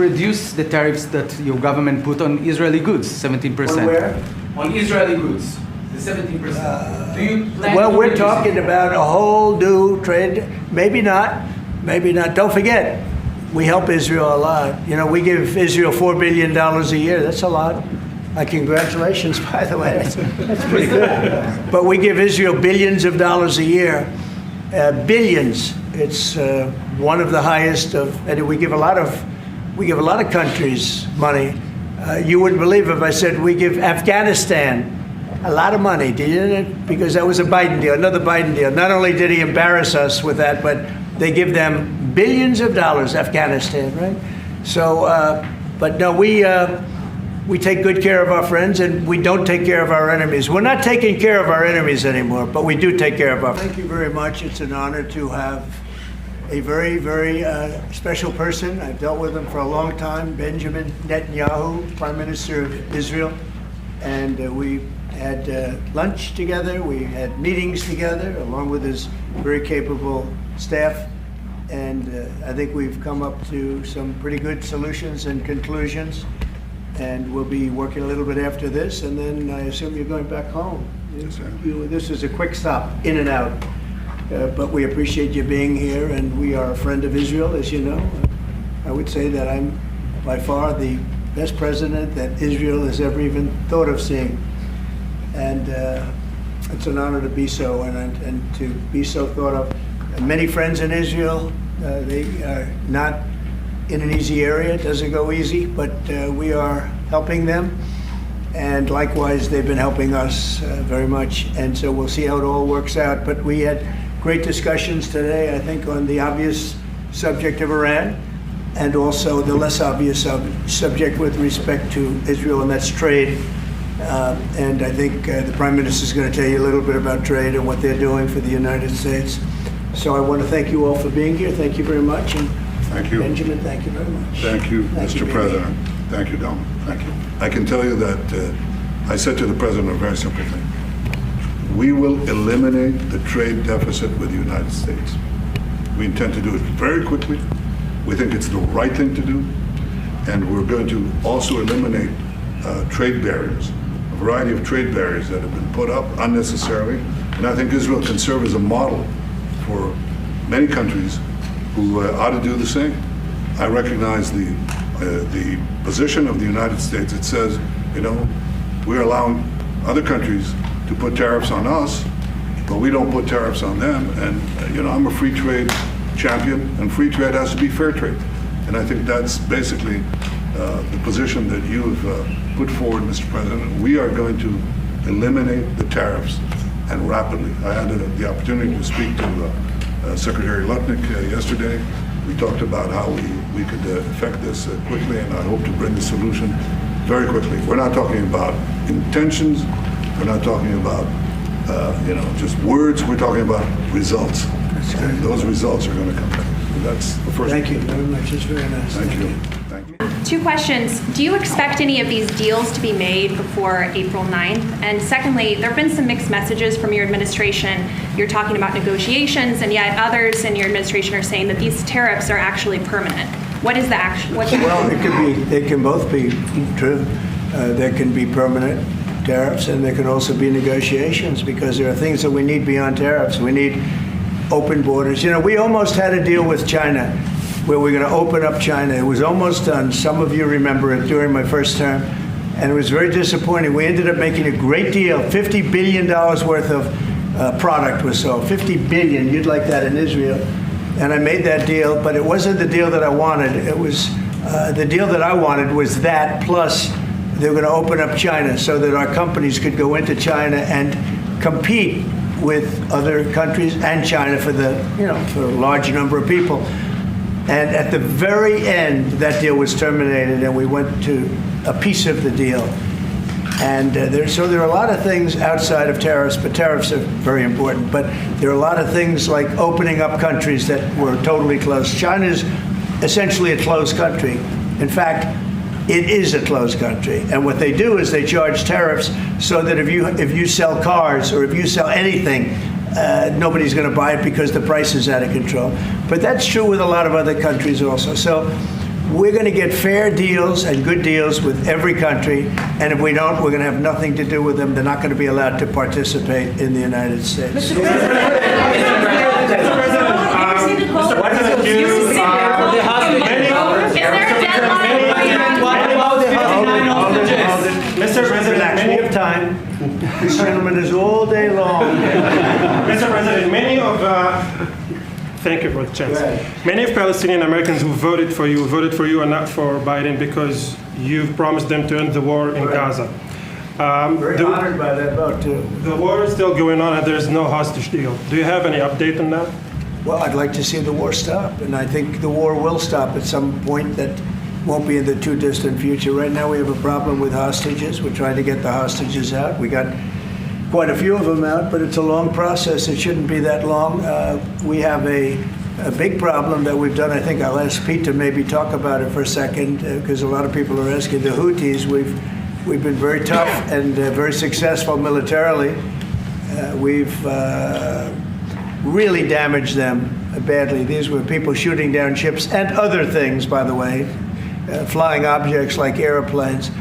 reduce the tariffs that your government put on Israeli goods, 17%. On where? On Israeli goods, the 17%. Do you plan Well, to we're reduce talking it? about a whole new trade. Maybe not. Maybe not. Don't forget, we help Israel a lot. You know, we give Israel $4 billion a year. That's a lot. Congratulations, by the way. That's pretty good. But we give Israel billions of dollars a year. Billions. It's one of the highest of, and we give a lot of countries money. You wouldn't believe if I said we give Afghanistan a lot of money, didn't it? Because that was a Biden deal, another Biden deal. Not only did he embarrass us with that, but they give them billions of dollars, Afghanistan, right? So, but no, we take good care of our friends, and we don't take care of our enemies. We're not taking care of our enemies anymore, but we do take care of our friends. Thank you very much. It's an honor to have a very, very special person. I've dealt with him for a long time, Benjamin Netanyahu, Prime Minister of Israel. And we had lunch together, we had meetings together, along with his very capable staff. And I think we've come up to some pretty good solutions and conclusions. And we'll be working a little bit after this, and then I assume you're going back home. Yes, sir. This is a quick stop, in and out. But we appreciate you being here, and we are a friend of Israel, as you know. I would say that I'm by far the best president that Israel has ever even thought of seeing. And it's an honor to be so, and to be so thought of. Many friends in Israel, they are not in an easy area. It doesn't go easy, but we are helping them. And likewise, they've been helping us very much. And so we'll see how it all works out. But we had great discussions today, I think, on the obvious subject of Iran, and also the less obvious subject with respect to Israel, and that's trade. And I think the Prime Minister is going to tell you a little bit about trade and what they're doing for the United States. So I want to thank you all for being here. Thank you very much. And Thank you. Benjamin, thank you very much. Thank you, Thank you, Mr. President. Thank you, Dom. Thank you. I can tell you that I said to the President a very simple thing. We will eliminate the trade deficit with the United States. We intend to do it very quickly. We think it's the right thing to do. And we're going to also eliminate trade barriers, a variety of trade barriers that have been put up unnecessarily. And I think Israel can serve as a model for many countries who ought to do the same. I recognize the position of the United States. It says, you know, we're allowing other countries to put tariffs on us, but we don't put tariffs on them. And, you know, I'm a free trade champion, and free trade has to be fair trade. And I think that's basically the position that you have put forward, Mr. President. We are going to eliminate the tariffs, and rapidly. I had the opportunity to speak to Secretary Lutnick yesterday. We talked about how we could effect this quickly, and I hope to bring the solution very quickly. We're not talking about intentions. We're not talking about you know, just words. We're talking about results. And those results are going to come. That's the first. Thank you very much. It's very nice. Thank you. Thank you. 2 questions. Do you expect any of these deals to be made before April 9th? And secondly, there have been some mixed messages from your administration. You're talking about negotiations, and yet others in your administration are saying that these tariffs are actually permanent. What is the action? Well, it could be. They can both be true. There can be permanent tariffs, and there can also be negotiations, because there are things that we need beyond tariffs. We need open borders. You know, we almost had a deal with China where we're going to open up China. It was almost done. Some of you remember it during my first term, and it was very disappointing. We ended up making a great deal. $50 billion worth of product was sold. $50 billion. You'd like that in Israel. And I made that deal, but it wasn't the deal that I wanted. It was the deal that I wanted was that, plus they were going to open up China so that our companies could go into China and compete with other countries and China for the, you know, for a large number of people. And at the very end, that deal was terminated, and we went to a piece of the deal. And so there are a lot of things outside of tariffs, but tariffs are very important. But there are a lot of things like opening up countries that were totally closed. China's essentially a closed country. In fact, it is a closed country. And what they do is they charge tariffs so that if you sell cars or if you sell anything, nobody's going to buy it because the price is out of control. But that's true with a lot of other countries also. So we're going to get fair deals and good deals with every country, and if we don't, we're going to have nothing to do with them. They're not going to be allowed to participate in the United States. Mr. President, Relax, we have time. This gentleman is all day long. Mr. President, thank you for the chance. Many of Palestinian Americans who voted for you and not for Biden because you've promised them to end the war in Gaza. Very honored by that vote, too. The war is still going on and there's no hostage deal. Do you have any update on that? Well, I'd like to see the war stop, and I think the war will stop at some point that won't be in the too distant future. Right now we have a problem with hostages. We're trying to get the hostages out. We got quite a few of them out, but it's a long process. It shouldn't be that long. We have a big problem that we've done. I think I'll ask Pete to maybe talk about it for a second, because a lot of people are asking. The Houthis, we've been very tough and very successful militarily. We've really damaged them badly. These were people shooting down ships and other things, by the way, flying objects like airplanes.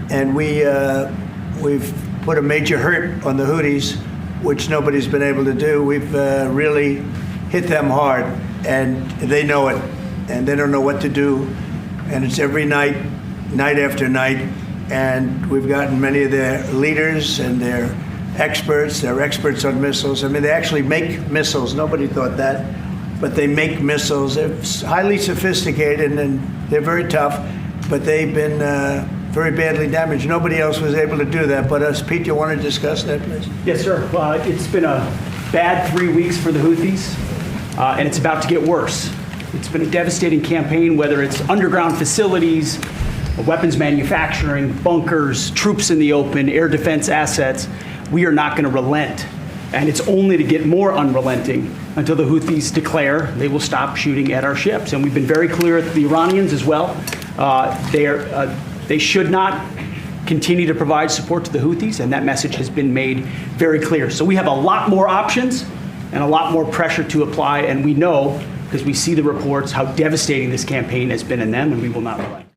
And we've put a major hurt on the Houthis, which nobody's been able to do. We've really hit them hard, and they know it, and they don't know what to do. And it's every night, night after night. And we've gotten many of their leaders and their experts. They're experts on missiles. I mean, they actually make missiles. Nobody thought that. But they make missiles. They're highly sophisticated, and they're very tough. But they've been very badly damaged. Nobody else was able to do that but us. Pete, you want to discuss that, please? Yes, sir. It's been a bad 3 weeks for the Houthis, and it's about to get worse. It's been a devastating campaign, whether it's underground facilities, weapons manufacturing, bunkers, troops in the open, air defense assets. We are not going to relent. And it's only to get more unrelenting until the Houthis declare they will stop shooting at our ships. And we've been very clear at the Iranians as well. They should not continue to provide support to the Houthis, and that message has been made very clear. So we have a lot more options and a lot more pressure to apply, and we know, because we see the reports, how devastating this campaign has been in them, and we will not relent.